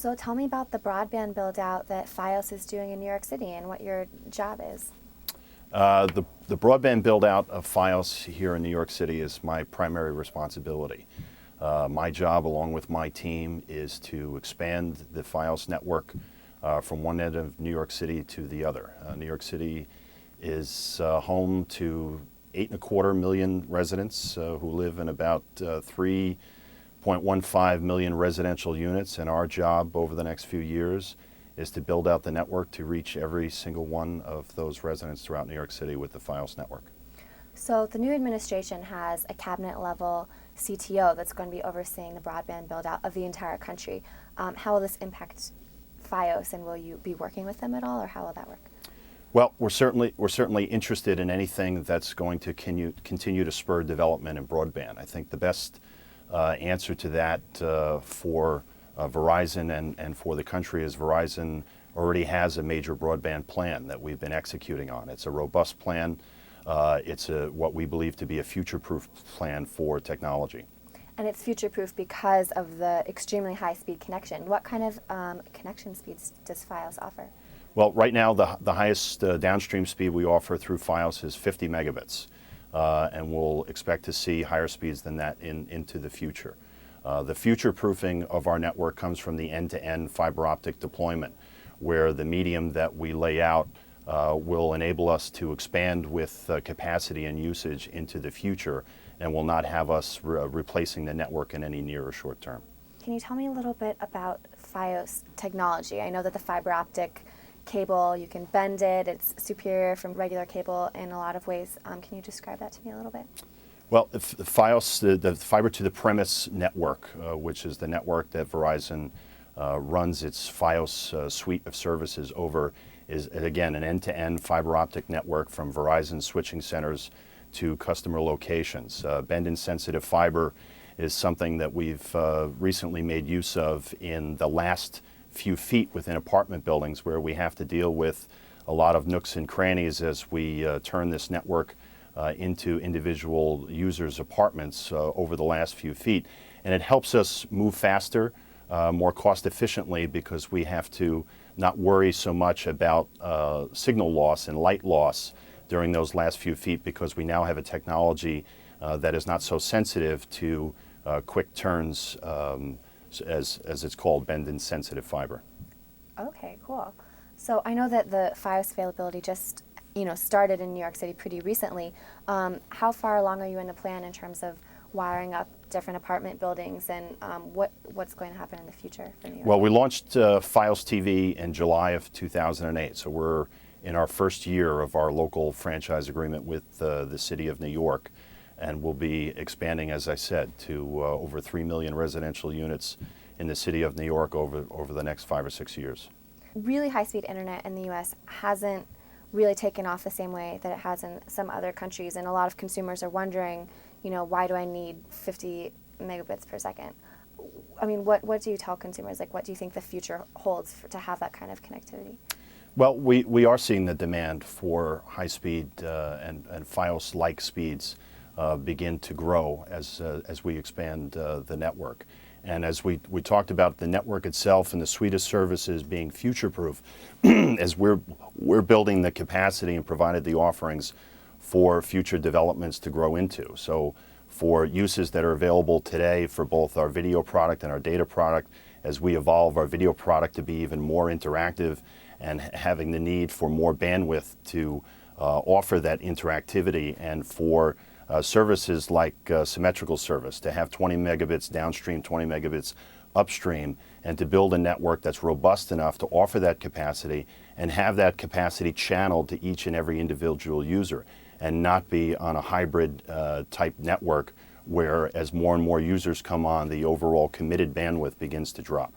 So tell me about the broadband build-out that FiOS is doing in New York City and what your job is. The broadband build-out of FiOS here in New York City is my primary responsibility. My job, along with my team, is to expand the FiOS network from one end of New York City to the other. New York City is home to 8.25 million residents who live in about 3.15 million residential units, and our job over the next few years is to build out the network to reach every single one of those residents throughout New York City with the FiOS network. So the new administration has a cabinet-level CTO that's going to be overseeing the broadband build-out of the entire country. How will this impact FiOS, and will you be working with them at all, or how will that work? Well, we're certainly interested in anything that's going to continue to spur development in broadband. I think the best answer to that for Verizon and for the country is Verizon already has a major broadband plan that we've been executing on. It's a robust plan. It's what we believe to be a future-proof plan for technology. And it's future-proof because of the extremely high-speed connection. What kind of connection speeds does FiOS offer? Well, right now the highest downstream speed we offer through FiOS is 50 megabits, and we'll expect to see higher speeds than that into the future. The future-proofing of our network comes from the end-to-end fiber optic deployment, where the medium that we lay out will enable us to expand with capacity and usage into the future, and will not have us replacing the network in any near or short term. Can you tell me a little bit about FiOS technology? I know that the fiber optic cable, you can bend it, it's superior from regular cable in a lot of ways. Can you describe that to me a little bit? Well, the FiOS, the fiber to the premise network, which is the network that Verizon runs its FiOS suite of services over, is again an end-to-end fiber optic network from Verizon switching centers to customer locations. Bend-insensitive fiber is something that we've recently made use of in the last few feet within apartment buildings, where we have to deal with a lot of nooks and crannies as we turn this network into individual users' apartments over the last few feet. And it helps us move faster, more cost efficiently, because we have to not worry so much about signal loss and light loss during those last few feet, because we now have a technology that is not so sensitive to quick turns, as it's called, bend-insensitive fiber. Okay, cool. So I know that the FiOS availability just started in New York City pretty recently. How far along are you in the plan in terms of wiring up different apartment buildings, and what's going to happen in the future for New York? Well, we launched FiOS TV in July of 2008, so we're in our first year of our local franchise agreement with the City of New York, and we'll be expanding, as I said, to over 3 million residential units in the City of New York over the next 5 or 6 years. Really high-speed internet in the U.S. hasn't really taken off the same way that it has in some other countries, and a lot of consumers are wondering, why do I need 50 megabits per second? I mean, what do you tell consumers? Like, what do you think the future holds to have that kind of connectivity? Well, we are seeing the demand for high-speed and FiOS-like speeds begin to grow as we expand the network. And as we talked about the network itself and the suite of services being future-proof, as we're building the capacity and provided the offerings for future developments to grow into. So for uses that are available today for both our video product and our data product, as we evolve our video product to be even more interactive and having the need for more bandwidth to offer that interactivity, and for services like symmetrical service, to have 20 megabits downstream, 20 megabits upstream, and to build a network that's robust enough to offer that capacity and have that capacity channeled to each and every individual user, and not be on a hybrid type network where, as more and more users come on, the overall committed bandwidth begins to drop.